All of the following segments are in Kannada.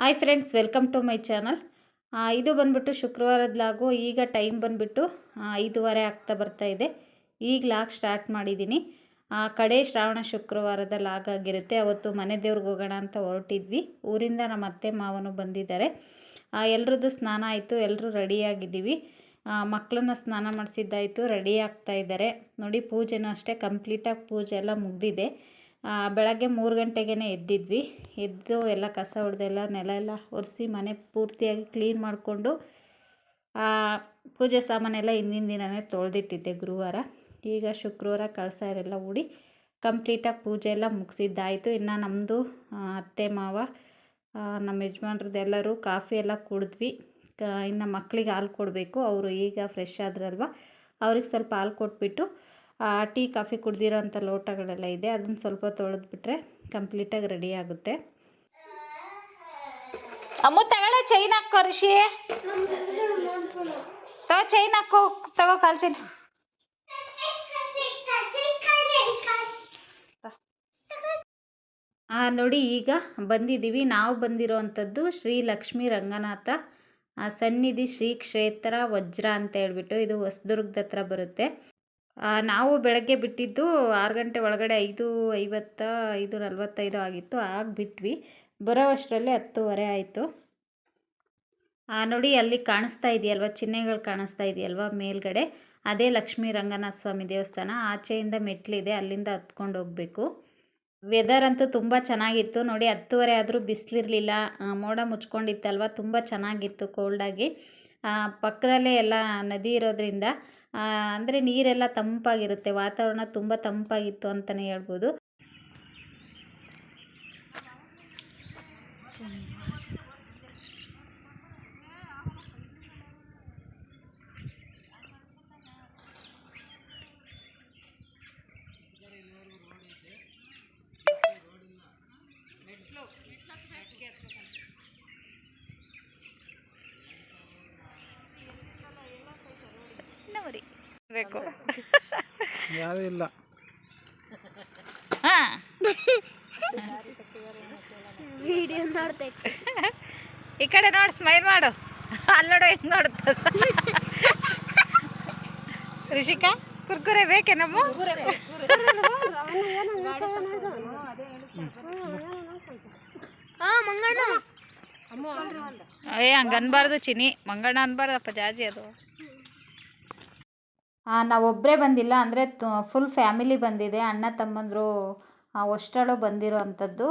Hi friends, welcome to my channel. ಇದು ಬಂದುಬಿಟ್ಟು ಶುಕ್ರವಾರದ ಲಾಗು. ಈಗ ಟೈಮ್ ಬಂದುಬಿಟ್ಟು 5:30 ಆಗ್ತಾ ಬರ್ತಾ ಇದೆ. ಈಗ ಲಾಗ್ ಸ್ಟಾರ್ಟ್ ಮಾಡಿದ್ದೀನಿ. ಕಡೆ ಶ್ರಾವಣ ಶುಕ್ರವಾರದ ಲಾಗ್ ಆಗಿರುತ್ತೆ. ಅವತ್ತು ಮನೆ ದೇವ್ರಿಗೆ ಹೋಗೋಣ ಅಂತ ಹೊರಟಿದ್ವಿ. ಊರಿಂದ ನಮ್ಮ ಅತ್ತೆ ಮಾವನು ಬಂದಿದ್ದಾರೆ. ಎಲ್ರದ್ದು ಸ್ನಾನ ಆಯಿತು, ಎಲ್ಲರೂ ರೆಡಿಯಾಗಿದ್ದೀವಿ. ಮಕ್ಕಳನ್ನ ಸ್ನಾನ ಮಾಡಿಸಿದ್ದಾಯಿತು, ರೆಡಿ ಆಗ್ತಾ ಇದ್ದಾರೆ. ನೋಡಿ, ಪೂಜೆನೂ ಅಷ್ಟೇ ಕಂಪ್ಲೀಟಾಗಿ ಪೂಜೆ ಎಲ್ಲ ಮುಗಿದಿದೆ. ಬೆಳಗ್ಗೆ 3 ಗಂಟೆಗೇ ಎದ್ದಿದ್ವಿ. ಎದ್ದು ಎಲ್ಲ ಕಸ ಹೊಡೆದೆಲ್ಲ ನೆಲ ಎಲ್ಲ ಒರೆಸಿ ಮನೆ ಪೂರ್ತಿಯಾಗಿ ಕ್ಲೀನ್ ಮಾಡಿಕೊಂಡು ಪೂಜೆ ಸಾಮಾನೆಲ್ಲ ಹಿಂದಿನ ದಿನವೇ ತೊಳೆದಿಟ್ಟಿದ್ದೆ ಗುರುವಾರ. ಈಗ ಶುಕ್ರವಾರ ಕಳಸ ಎಲ್ಲ ಹೂಡಿ ಕಂಪ್ಲೀಟಾಗಿ ಪೂಜೆ ಎಲ್ಲ ಮುಗಿಸಿದ್ದಾಯಿತು. ಇನ್ನು ನಮ್ಮದು ಅತ್ತೆ ಮಾವ ನಮ್ಮ ಯಜಮಾನ್ರದ್ದೆಲ್ಲರೂ ಕಾಫಿ ಎಲ್ಲ ಕುಡಿದ್ವಿ. ಇನ್ನು ಮಕ್ಕಳಿಗೆ ಹಾಲು ಕೊಡಬೇಕು. ಅವರು ಈಗ ಫ್ರೆಶ್ ಆದ್ರಲ್ವ, ಅವ್ರಿಗೆ ಸ್ವಲ್ಪ ಹಾಲು ಕೊಟ್ಬಿಟ್ಟು ಟೀ ಕಾಫಿ ಕುಡ್ದಿರೋ ಅಂಥ ಲೋಟಗಳೆಲ್ಲ ಇದೆ, ಅದನ್ನು ಸ್ವಲ್ಪ ತೊಳೆದ್ಬಿಟ್ರೆ ಕಂಪ್ಲೀಟಾಗಿ ರೆಡಿ ಆಗುತ್ತೆ. ಅಮ್ಮ ತಗೊಳ್ಳೆ, ಚೈನ್ ಹಾಕೋ ಋಷಿ. ತಗೋ ಚೈನ್ ಹಾಕೋ, ತಗೋ ಕಾಲು ಚೈನ್. ನೋಡಿ, ಈಗ ಬಂದಿದ್ದೀವಿ. ನಾವು ಬಂದಿರೋ ಅಂಥದ್ದು ಶ್ರೀ ಲಕ್ಷ್ಮೀ ರಂಗನಾಥ ಸನ್ನಿಧಿ ಶ್ರೀ ಕ್ಷೇತ್ರ ವಜ್ರ ಅಂತ ಹೇಳ್ಬಿಟ್ಟು, ಇದು ಹೊಸದುರ್ಗದ ಹತ್ರ ಬರುತ್ತೆ. ನಾವು ಬೆಳಗ್ಗೆ ಬಿಟ್ಟಿದ್ದು 6 ಗಂಟೆ ಒಳಗಡೆ, 5:50 5:45 ಆಗಿತ್ತು. ಆಗ ಬಿಟ್ವಿ. ಬರೋ ಅಷ್ಟರಲ್ಲಿ 10:30 ಆಯಿತು. ನೋಡಿ, ಅಲ್ಲಿ ಕಾಣಿಸ್ತಾ ಇದೆಯಲ್ವ, ಚಿಹ್ನೆಗಳು ಕಾಣಿಸ್ತಾ ಇದೆಯಲ್ವ ಮೇಲ್ಗಡೆ, ಅದೇ ಲಕ್ಷ್ಮೀ ರಂಗನಾಥ ಸ್ವಾಮಿ ದೇವಸ್ಥಾನ. ಆಚೆಯಿಂದ ಮೆಟ್ಲಿದೆ, ಅಲ್ಲಿಂದ ಹತ್ಕೊಂಡು ಹೋಗಬೇಕು. ವೆದರ್ ಅಂತೂ ತುಂಬ ಚೆನ್ನಾಗಿತ್ತು. ನೋಡಿ, 10:30 ಆದರೂ ಬಿಸಿಲಿರಲಿಲ್ಲ, ಮೋಡ ಮುಚ್ಕೊಂಡಿತ್ತಲ್ವ, ತುಂಬ ಚೆನ್ನಾಗಿತ್ತು ಕೋಲ್ಡಾಗಿ. ಪಕ್ಕದಲ್ಲೇ ಎಲ್ಲ ನದಿ ಇರೋದ್ರಿಂದ ಅಂದರೆ ನೀರೆಲ್ಲ ತಂಪಾಗಿರುತ್ತೆ, ವಾತಾವರಣ ತುಂಬ ತಂಪಾಗಿತ್ತು ಅಂತಲೇ ಹೇಳ್ಬೋದು. ಬೇಕು ಯಾರು ಇಲ್ಲ. ವಿಡಿಯೋ ನೋಡ್ತೈತೆ. ಈ ಕಡೆ ನೋಡಿ, ಸ್ಮೈಲ್ ಮಾಡು. ಅಲ್ಲೋಡು ಹೆಂಗ್ ನೋಡುತ್ತ. ರಿಷಿಕಾ, ಕುರ್ಕುರೆ ಬೇಕೆ ನಮ್ಮ? ಹಂಗೆ ಅನ್ಬಾರ್ದು ಚಿನಿ, ಮಂಗಣ್ಣ ಅನ್ಬಾರ್ದಪ್ಪ, ಜಾಜಿ ಅದು. ನಾವೊಬ್ಬರೇ ಬಂದಿಲ್ಲ, ಅಂದರೆ ಫುಲ್ ಫ್ಯಾಮಿಲಿ ಬಂದಿದೆ. ಅಣ್ಣ ತಮ್ಮಂದರು ಅಷ್ಟಳು ಬಂದಿರೋ ಅಂಥದ್ದು.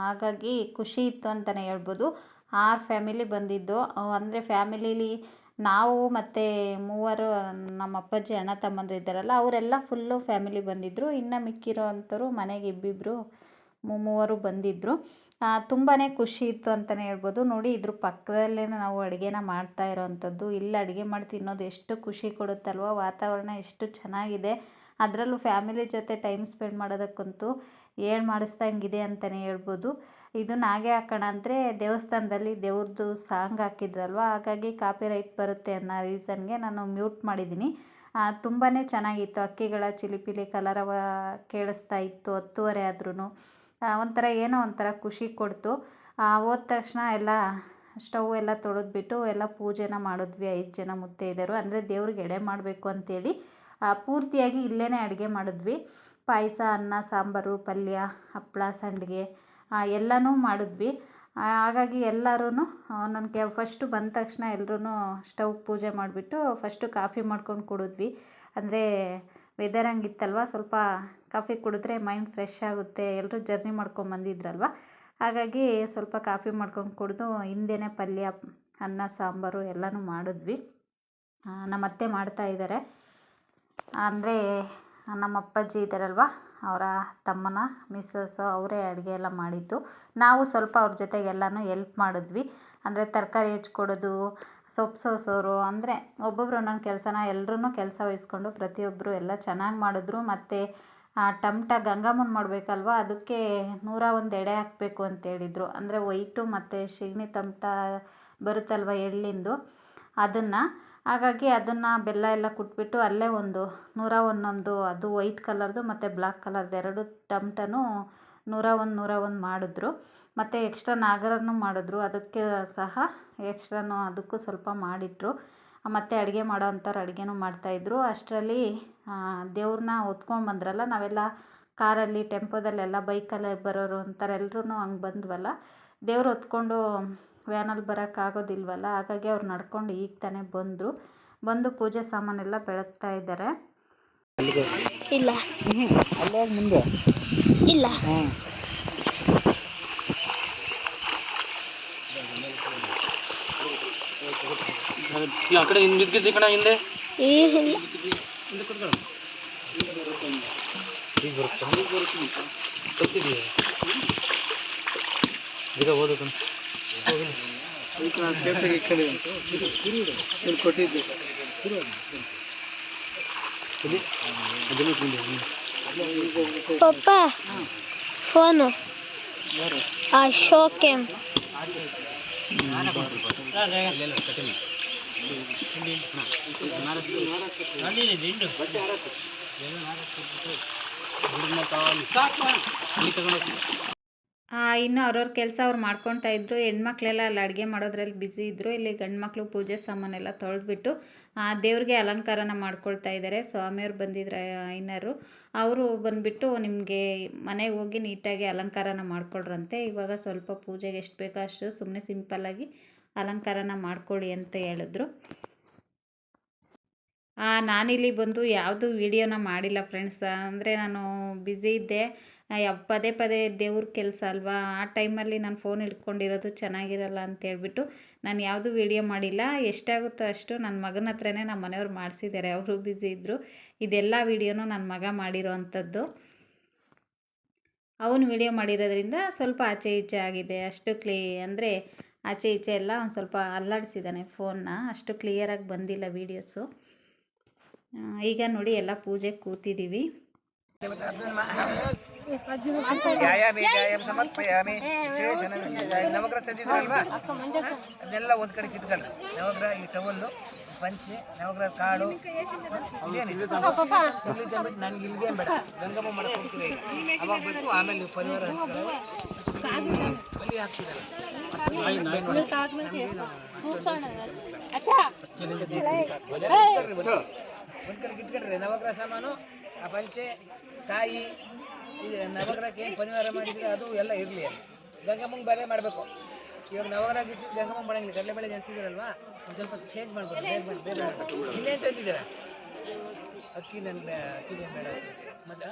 ಹಾಗಾಗಿ ಖುಷಿ ಇತ್ತು ಅಂತಲೇ ಹೇಳ್ಬೋದು. 6 ಫ್ಯಾಮಿಲಿ ಬಂದಿದ್ದು. ಅಂದರೆ ಫ್ಯಾಮಿಲೀಲಿ ನಾವು ಮತ್ತು 3 ನಮ್ಮ ಅಪ್ಪಾಜಿ ಅಣ್ಣ ತಮ್ಮಂದರು ಇದ್ದಾರಲ್ಲ, ಅವರೆಲ್ಲ ಫುಲ್ಲು ಫ್ಯಾಮಿಲಿ ಬಂದಿದ್ದರು. ಇನ್ನು ಮಿಕ್ಕಿರೋ ಅಂಥವ್ರು ಮನೆಗೆ ಇಬ್ಬಿಬ್ಬರು 3 ಬಂದಿದ್ದರು. ತುಂಬಾ ಖುಷಿ ಇತ್ತು ಅಂತಲೇ ಹೇಳ್ಬೋದು. ನೋಡಿ, ಇದ್ರ ಪಕ್ಕದಲ್ಲೇ ನಾವು ಅಡುಗೆನ ಮಾಡ್ತಾ ಇರೋವಂಥದ್ದು. ಇಲ್ಲಿ ಅಡುಗೆ ಮಾಡಿ ತಿನ್ನೋದು ಎಷ್ಟು ಖುಷಿ ಕೊಡುತ್ತಲ್ವ. ವಾತಾವರಣ ಎಷ್ಟು ಚೆನ್ನಾಗಿದೆ, ಅದರಲ್ಲೂ ಫ್ಯಾಮಿಲಿ ಜೊತೆ ಟೈಮ್ ಸ್ಪೆಂಡ್ ಮಾಡೋದಕ್ಕಂತೂ ಮಾಡಿಸ್ದಂಗಿದೆ ಅಂತಲೇ ಹೇಳ್ಬೋದು. ಇದನ್ನು ಹಾಗೆ ಹಾಕೋಣ ಅಂದರೆ ದೇವಸ್ಥಾನದಲ್ಲಿ ದೇವ್ರದ್ದು ಸಾಂಗ್ ಹಾಕಿದ್ರಲ್ವ, ಹಾಗಾಗಿ ಕಾಪಿರೈಟ್ ಬರುತ್ತೆ ಅನ್ನೋ ರೀಸನ್ಗೆ ನಾನು ಮ್ಯೂಟ್ ಮಾಡಿದ್ದೀನಿ. ತುಂಬಾ ಚೆನ್ನಾಗಿತ್ತು. ಅಕ್ಕಿಗಳ ಚಿಲಿಪಿಲಿ ಕಲರವ ಕೇಳಿಸ್ತಾ ಇತ್ತು. 10:30 ಆದ್ರೂ ಒಂಥರ ಏನೋ ಒಂಥರ ಖುಷಿ ಕೊಡ್ತು. ಹೋದ ತಕ್ಷಣ ಎಲ್ಲ ಸ್ಟವ್ ಎಲ್ಲ ತೊಳೆದ್ಬಿಟ್ಟು ಎಲ್ಲ ಪೂಜೆನ ಮಾಡಿದ್ವಿ. 5 ಜನ ಮುತ್ತೈದೆಯರು, ಅಂದರೆ ದೇವ್ರಿಗೆ ಎಡೆ ಮಾಡಬೇಕು ಅಂಥೇಳಿ ಪೂರ್ತಿಯಾಗಿ ಇಲ್ಲೇ ಅಡುಗೆ ಮಾಡಿದ್ವಿ. ಪಾಯಸ, ಅನ್ನ, ಸಾಂಬಾರು, ಪಲ್ಯ, ಹಪ್ಪಳ, ಸಂಡಿಗೆ ಎಲ್ಲನೂ ಮಾಡಿದ್ವಿ. ಹಾಗಾಗಿ ಎಲ್ಲರೂ ನನಗೆ ಫಸ್ಟು ಬಂದ ತಕ್ಷಣ ಎಲ್ಲರೂ ಸ್ಟವ್ ಪೂಜೆ ಮಾಡಿಬಿಟ್ಟು ಫಸ್ಟು ಕಾಫಿ ಮಾಡ್ಕೊಂಡು ಕುಡಿದ್ವಿ. ಅಂದರೆ ವೆದರ್ ಹಂಗಿತ್ತಲ್ವ, ಸ್ವಲ್ಪ ಕಾಫಿ ಕುಡಿದ್ರೆ ಮೈಂಡ್ ಫ್ರೆಶ್ ಆಗುತ್ತೆ. ಎಲ್ಲರೂ ಜರ್ನಿ ಮಾಡ್ಕೊಂಬಂದಿದ್ರಲ್ವ, ಹಾಗಾಗಿ ಸ್ವಲ್ಪ ಕಾಫಿ ಮಾಡ್ಕೊಂಡು ಕುಡಿದು ಹಿಂದೆನೇ ಪಲ್ಯ, ಅನ್ನ, ಸಾಂಬಾರು ಎಲ್ಲನೂ ಮಾಡಿದ್ವಿ. ನಮ್ಮ ಅತ್ತೆ ಮಾಡ್ತಾಯಿದ್ದಾರೆ, ಅಂದರೆ ನಮ್ಮ ಅಪ್ಪಾಜಿ ಇದ್ದಾರಲ್ವ, ಅವರ ತಮ್ಮನ ಮಿಸ್ಸಸ್ಸು, ಅವರೇ ಅಡುಗೆ ಎಲ್ಲ ಮಾಡಿದ್ದು. ನಾವು ಸ್ವಲ್ಪ ಅವ್ರ ಜೊತೆಗೆಲ್ಲನೂ ಎಲ್ಪ್ ಮಾಡಿದ್ವಿ. ಅಂದರೆ ತರಕಾರಿ ಹೆಚ್ಕೊಡೋದು, ಸೊಪ್ಪು ಸೋಸೋರು, ಅಂದರೆ ಒಬ್ಬೊಬ್ಬರು ಒಂದೊಂದು ಕೆಲಸನ ಎಲ್ಲರೂ ಕೆಲಸ ವಹಿಸ್ಕೊಂಡು ಪ್ರತಿಯೊಬ್ಬರು ಎಲ್ಲ ಚೆನ್ನಾಗಿ ಮಾಡಿದ್ರು. ಮತ್ತು ಟಮಟ ಗಂಗಮ್ಮನ ಮಾಡಬೇಕಲ್ವ, ಅದಕ್ಕೆ 101 ಎಡೆ ಹಾಕಬೇಕು ಅಂತೇಳಿದರು. ಅಂದರೆ ವೈಟು ಮತ್ತು ಶಿಗ್ನಿ ಟಮಟ ಬರುತ್ತಲ್ವ ಎಳ್ಳಿಂದು, ಅದನ್ನು. ಹಾಗಾಗಿ ಅದನ್ನು ಬೆಲ್ಲ ಎಲ್ಲ ಕುಟ್ಬಿಟ್ಟು ಅಲ್ಲೇ ಒಂದು 101 ಅದು ವೈಟ್ ಕಲರ್ದು ಮತ್ತು ಬ್ಲ್ಯಾಕ್ ಕಲರ್ದು 2 ಟಮಟನೂ 101 ಮಾಡಿದ್ರು. ಮತ್ತು ಎಕ್ಸ್ಟ್ರಾ ನಾಗರನ್ನು ಮಾಡಿದ್ರು, ಅದಕ್ಕೆ ಸಹ ಎಕ್ಸ್ಟ್ರಾನು ಅದಕ್ಕೂ ಸ್ವಲ್ಪ ಮಾಡಿಟ್ರು. ಮತ್ತು ಅಡುಗೆ ಮಾಡೋ ಅಂಥವ್ರು ಅಡುಗೆನೂ ಮಾಡ್ತಾಯಿದ್ರು. ಅಷ್ಟರಲ್ಲಿ ದೇವ್ರನ್ನ ಹೊತ್ಕೊಂಡು ಬಂದ್ರಲ್ಲ, ನಾವೆಲ್ಲ ಕಾರಲ್ಲಿ ಟೆಂಪೋದಲ್ಲೆಲ್ಲ ಬೈಕಲ್ಲೇ ಬರೋರು ಅಂತಾರೆ ಎಲ್ಲರೂ ಹಂಗೆ ಬಂದ್ವಲ್ಲ. ದೇವ್ರು ಹೊತ್ಕೊಂಡು ವ್ಯಾನಲ್ಲಿ ಬರೋಕ್ಕಾಗೋದಿಲ್ವಲ್ಲ, ಹಾಗಾಗಿ ಅವ್ರು ನಡ್ಕೊಂಡು ಈಗ ತಾನೇ ಬಂದು ಪೂಜೆ ಸಾಮಾನೆಲ್ಲ ಬೆಳಗ್ತಾ ಇದ್ದಾರೆ. ಇಲ್ಲ ಅಲ್ಲೋಗಿ ಮುಂದೆ ಇಲ್ಲ ಆ ಕಡೆ ಹಿಂದೆ ಕಣ ಹಿಂದೆ ಏನಿಲ್ಲ ಈಗ ಓದು ಕೊಟ್ಟಿದ್ದೆ ಪಪ್ಪ ಫೋನು ಅಶೋಕ್ ಇನ್ನು ಅವ್ರವ್ರ ಕೆಲಸ ಅವ್ರು ಮಾಡ್ಕೊತಾ ಇದ್ರು. ಹೆಣ್ಮಕ್ಳೆಲ್ಲ ಅಲ್ಲಿ ಅಡುಗೆ ಮಾಡೋದ್ರಲ್ಲಿ ಬ್ಯುಸಿ ಇದ್ದರು. ಇಲ್ಲಿ ಗಂಡು ಮಕ್ಕಳು ಪೂಜೆ ಸಾಮಾನೆಲ್ಲ ತೊಳೆದ್ಬಿಟ್ಟು ದೇವ್ರಿಗೆ ಅಲಂಕಾರನ ಮಾಡ್ಕೊಳ್ತಾ ಇದ್ದಾರೆ. ಸ್ವಾಮಿಯವ್ರು ಬಂದಿದ್ರೆ ಐನರು, ಅವರು ಬಂದುಬಿಟ್ಟು ನಿಮಗೆ ಮನೆಗೆ ಹೋಗಿ ನೀಟಾಗಿ ಅಲಂಕಾರನ ಮಾಡ್ಕೊಳ್ರಂತೆ. ಇವಾಗ ಸ್ವಲ್ಪ ಪೂಜೆಗೆ ಎಷ್ಟು ಬೇಕೋ ಅಷ್ಟು ಸುಮ್ಮನೆ ಸಿಂಪಲ್ಲಾಗಿ ಅಲಂಕಾರನ ಮಾಡ್ಕೊಳ್ಳಿ ಅಂತ ಹೇಳಿದ್ರು. ನಾನಿಲ್ಲಿ ಬಂದು ಯಾವುದು ವೀಡಿಯೋನ ಮಾಡಿಲ್ಲ ಫ್ರೆಂಡ್ಸ್, ಅಂದರೆ ನಾನು ಬ್ಯುಸಿ ಇದ್ದೆ. ಪದೇ ಪದೇ ದೇವ್ರ ಕೆಲಸ ಅಲ್ವಾ, ಆ ಟೈಮಲ್ಲಿ ನಾನು ಫೋನ್ ಹಿಡ್ಕೊಂಡಿರೋದು ಚೆನ್ನಾಗಿರಲ್ಲ ಅಂತೇಳ್ಬಿಟ್ಟು ನಾನು ಯಾವುದೂ ವೀಡಿಯೋ ಮಾಡಿಲ್ಲ. ಎಷ್ಟಾಗುತ್ತೋ ಅಷ್ಟು ನನ್ನ ಮಗನ ಹತ್ರನೇ ನಮ್ಮ ಮನೆಯವ್ರು ಮಾಡಿಸಿದ್ದಾರೆ, ಅವರು ಬ್ಯುಸಿ ಇದ್ದರು. ಇದೆಲ್ಲ ವೀಡಿಯೋನು ನನ್ನ ಮಗ ಮಾಡಿರೋ ಅಂಥದ್ದು. ಅವನು ವೀಡಿಯೋ ಮಾಡಿರೋದ್ರಿಂದ ಸ್ವಲ್ಪ ಆಚೆ ಈಚೆ ಆಗಿದೆ. ಅಷ್ಟು ಅಂದರೆ ಆಚೆ ಈಚೆ ಎಲ್ಲ ಒಂದು ಸ್ವಲ್ಪ ಅಲ್ಲಾಡಿಸಿದ್ದಾನೆ ಫೋನ್ನ, ಅಷ್ಟು ಕ್ಲಿಯರಾಗಿ ಬಂದಿಲ್ಲ ವೀಡಿಯೋಸು. ಈಗ ನೋಡಿ ಎಲ್ಲ ಪೂಜೆಗೆ ಕೂತಿದ್ದೀವಿ. ನವಗ್ರಹ ತಂದಿದ್ರಲ್ವಾ, ಅದನ್ನೆಲ್ಲ ಒಂದ್ ಕಡೆ ಕಿತ್ಕೊಳ್ರಿ. ನವಗ್ರಹ ಈ ಟವಲ್ಲು, ಪಂಚೆ, ನವಗ್ರಹ ಕಾಡು ನನ್ಗೆ ಇಲ್ಲಿಗೆ ಬೇಡ, ಗಂಗಮ್ಮ ಮಾಡಕ್ ಹೋಗ್ತೀರಿ ಅವಾಗ ಬೇಕು. ಆಮೇಲೆ ನೀವು ಪರಿವಾರ ಬಲಿ ಹಾಕ್ತಿರಲ್ಲ, ಒಂದ್ ಕಡೆ ಕಿತ್ಕೊಳ್ರಿ. ನವಗ್ರಹ ಸಾಮಾನು, ಆ ಪಂಚೆ, ಕಾಯಿ, ಇದು ನವಗ್ರಹಕ್ಕೆ ಏನು ಪರಿವಾರ ಮಾಡಿದ್ರೆ ಅದು ಎಲ್ಲ ಇರಲಿ. ಅಲ್ಲಿ ಗಂಗಮ್ಮಂಗೆ ಬೇರೆ ಮಾಡಬೇಕು. ಇವಾಗ ನವಗ್ರಹ ಇಟ್ಟು ಗಂಗಮ್ಮ ಮಾಡಂಗಿಲ್ಲ. ಕಡಲೆಬೇಳೆ ನೆನೆಸಿದ್ರಲ್ವಾ, ಒಂದು ಸ್ವಲ್ಪ ಚೇಂಜ್ ಮಾಡ್ಬೋದು, ಬೇರೆ ಮಾಡಬೇಕು. ಇನ್ನೇನು ತಂದಿದ್ದೀರಾ? ಅಕ್ಕಿ ನನಗೆ ಅಕ್ಕಿನೇ ಬೇಡ ಮತ್ತು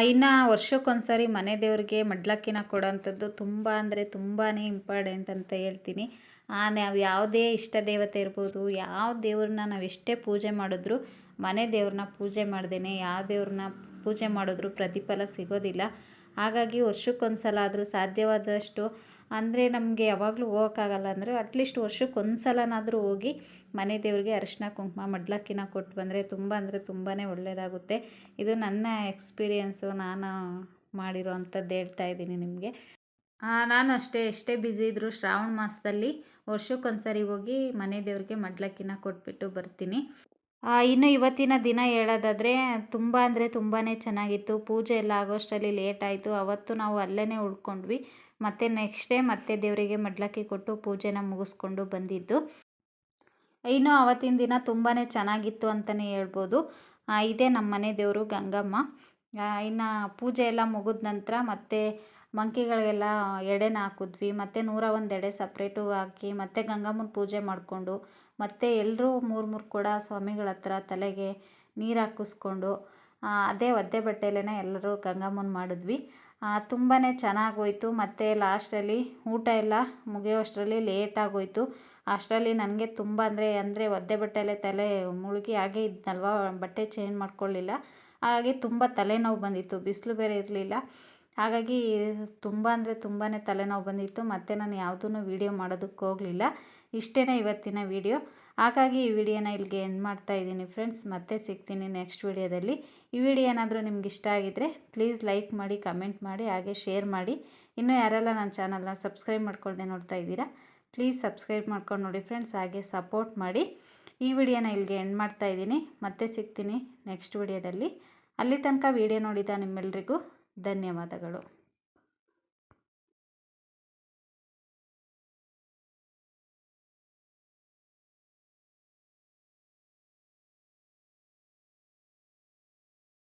ಇನ್ನು ವರ್ಷಕ್ಕೊಂದ್ಸರಿ ಮನೆ ದೇವ್ರಿಗೆ ಮಡ್ಲಕ್ಕಿನ ಕೊಡೋವಂಥದ್ದು ತುಂಬ ಅಂದರೆ ತುಂಬಾ ಇಂಪಾರ್ಟೆಂಟ್ ಅಂತ ಹೇಳ್ತೀನಿ. ನಾವು ಯಾವುದೇ ಇಷ್ಟ ದೇವತೆ ಇರ್ಬೋದು, ಯಾವ ದೇವ್ರನ್ನ ನಾವು ಎಷ್ಟೇ ಪೂಜೆ ಮಾಡಿದ್ರು, ಮನೆ ದೇವ್ರನ್ನ ಪೂಜೆ ಮಾಡ್ದೇ ಯಾವ ದೇವ್ರನ್ನ ಪೂಜೆ ಮಾಡಿದ್ರು ಪ್ರತಿಫಲ ಸಿಗೋದಿಲ್ಲ. ಹಾಗಾಗಿ ವರ್ಷಕ್ಕೊಂದ್ಸಲ ಆದರೂ ಸಾಧ್ಯವಾದಷ್ಟು, ಅಂದರೆ ನಮಗೆ ಯಾವಾಗಲೂ ಹೋಗೋಕ್ಕಾಗಲ್ಲ ಅಂದರೆ ಅಟ್ಲೀಸ್ಟ್ ವರ್ಷಕ್ಕೊಂದ್ಸಲನಾದರೂ ಹೋಗಿ ಮನೆ ದೇವ್ರಿಗೆ ಅರಿಶಿನ ಕುಂಕುಮ ಮಡ್ಲಕ್ಕಿನ ಕೊಟ್ಟು ಬಂದರೆ ತುಂಬ ಅಂದರೆ ತುಂಬಾ ಒಳ್ಳೆಯದಾಗುತ್ತೆ. ಇದು ನನ್ನ ಎಕ್ಸ್ಪೀರಿಯೆನ್ಸು, ನಾನು ಮಾಡಿರೋ ಅಂಥದ್ದು ಹೇಳ್ತಾ ಇದ್ದೀನಿ ನಿಮಗೆ. ನಾನು ಅಷ್ಟೇ, ಎಷ್ಟೇ ಬ್ಯುಸಿ ಇದ್ದರೂ ಶ್ರಾವಣ ಮಾಸದಲ್ಲಿ ವರ್ಷಕ್ಕೊಂದ್ಸರಿ ಹೋಗಿ ಮನೆ ದೇವ್ರಿಗೆ ಮಡ್ಲಕ್ಕಿನ ಕೊಟ್ಬಿಟ್ಟು ಬರ್ತೀನಿ. ಇನ್ನು ಇವತ್ತಿನ ದಿನ ಹೇಳೋದಾದರೆ ತುಂಬ ಅಂದರೆ ತುಂಬಾ ಚೆನ್ನಾಗಿತ್ತು. ಪೂಜೆ ಎಲ್ಲ ಆಗೋಷ್ಟರಲ್ಲಿ ಲೇಟ್ ಆಯಿತು. ಅವತ್ತು ನಾವು ಅಲ್ಲೇ ಉಳ್ಕೊಂಡ್ವಿ. ಮತ್ತು ನೆಕ್ಸ್ಟ್ ಡೇ ಮತ್ತೆ ದೇವರಿಗೆ ಮಡ್ಲಕ್ಕಿ ಕೊಟ್ಟು ಪೂಜೆನ ಮುಗಿಸ್ಕೊಂಡು ಬಂದಿದ್ದು. ಇನ್ನು ಆವತ್ತಿನ ದಿನ ತುಂಬಾ ಚೆನ್ನಾಗಿತ್ತು ಅಂತಲೇ ಹೇಳ್ಬೋದು. ಇದೇ ನಮ್ಮ ಮನೆ ದೇವರು ಗಂಗಮ್ಮ. ಇನ್ನು ಪೂಜೆ ಎಲ್ಲ ಮುಗಿದ ನಂತರ ಮತ್ತೆ ಮಂಕಿಗಳಿಗೆಲ್ಲ ಎಡೆನ ಹಾಕಿದ್ವಿ. ಮತ್ತು 101 ಎಡೆ ಸಪ್ರೇಟು ಹಾಕಿ ಮತ್ತು ಗಂಗಮ್ಮನ ಪೂಜೆ ಮಾಡಿಕೊಂಡು ಮತ್ತು ಎಲ್ಲರೂ 3 ಕೂಡ ಸ್ವಾಮಿಗಳ ಹತ್ರ ತಲೆಗೆ ನೀರು ಹಾಕಿಸ್ಕೊಂಡು ಅದೇ ಒದ್ದೆ ಬಟ್ಟೆಯಲ್ಲೇ ಎಲ್ಲರೂ ಗಂಗಮ್ಮನ ಮಾಡಿದ್ವಿ. ತುಂಬಾ ಚೆನ್ನಾಗೋಯ್ತು. ಮತ್ತು ಲಾಸ್ಟಲ್ಲಿ ಊಟ ಎಲ್ಲ ಮುಗಿಯೋಷ್ಟರಲ್ಲಿ ಲೇಟಾಗೋಯಿತು. ಅಷ್ಟರಲ್ಲಿ ನನಗೆ ತುಂಬ ಅಂದರೆ ಒದ್ದೆ ಬಟ್ಟೆಯಲ್ಲೇ ತಲೆ ಮುಳುಗಿ ಹಾಗೇ ಇದ್ನಲ್ವ, ಬಟ್ಟೆ ಚೇಂಜ್ ಮಾಡ್ಕೊಳ್ಳಿಲ್ಲ. ಹಾಗಾಗಿ ತುಂಬ ತಲೆನೋವು ಬಂದಿತ್ತು, ಬಿಸಿಲು ಬೇರೆ ಇರಲಿಲ್ಲ. ಹಾಗಾಗಿ ತುಂಬ ಅಂದರೆ ತುಂಬಾ ತಲೆನೋವು ಬಂದಿತ್ತು. ಮತ್ತು ನಾನು ಯಾವುದೂ ವೀಡಿಯೋ ಮಾಡೋದಕ್ಕೆ ಹೋಗಲಿಲ್ಲ. ಇಷ್ಟೇ ಇವತ್ತಿನ ವೀಡಿಯೋ. ಹಾಗಾಗಿ ಈ ವಿಡಿಯೋನ ಇಲ್ಲಿಗೆ ಎಂಡ್ ಮಾಡ್ತಾಯಿದ್ದೀನಿ ಫ್ರೆಂಡ್ಸ್. ಮತ್ತೆ ಸಿಗ್ತೀನಿ ನೆಕ್ಸ್ಟ್ ವೀಡಿಯೋದಲ್ಲಿ. ಈ ವಿಡಿಯೋ ಏನಾದರೂ ನಿಮ್ಗೆ ಇಷ್ಟ ಆಗಿದ್ದರೆ ಪ್ಲೀಸ್ ಲೈಕ್ ಮಾಡಿ, ಕಮೆಂಟ್ ಮಾಡಿ, ಹಾಗೆ ಶೇರ್ ಮಾಡಿ. ಇನ್ನೂ ಯಾರೆಲ್ಲ ನನ್ನ ಚಾನಲ್ನ ಸಬ್ಸ್ಕ್ರೈಬ್ ಮಾಡ್ಕೊಳ್ದೆ ನೋಡ್ತಾ ಇದ್ದೀರಾ, ಪ್ಲೀಸ್ ಸಬ್ಸ್ಕ್ರೈಬ್ ಮಾಡ್ಕೊಂಡು ನೋಡಿ ಫ್ರೆಂಡ್ಸ್, ಹಾಗೆ ಸಪೋರ್ಟ್ ಮಾಡಿ. ಈ ವಿಡಿಯೋನ ಇಲ್ಲಿಗೆ ಎಂಡ್ ಮಾಡ್ತಾಯಿದ್ದೀನಿ. ಮತ್ತೆ ಸಿಗ್ತೀನಿ ನೆಕ್ಸ್ಟ್ ವಿಡಿಯೋದಲ್ಲಿ. ಅಲ್ಲಿ ತನಕ ವಿಡಿಯೋ ನೋಡಿದ ನಿಮ್ಮೆಲ್ಲರಿಗೂ ಧನ್ಯವಾದಗಳು.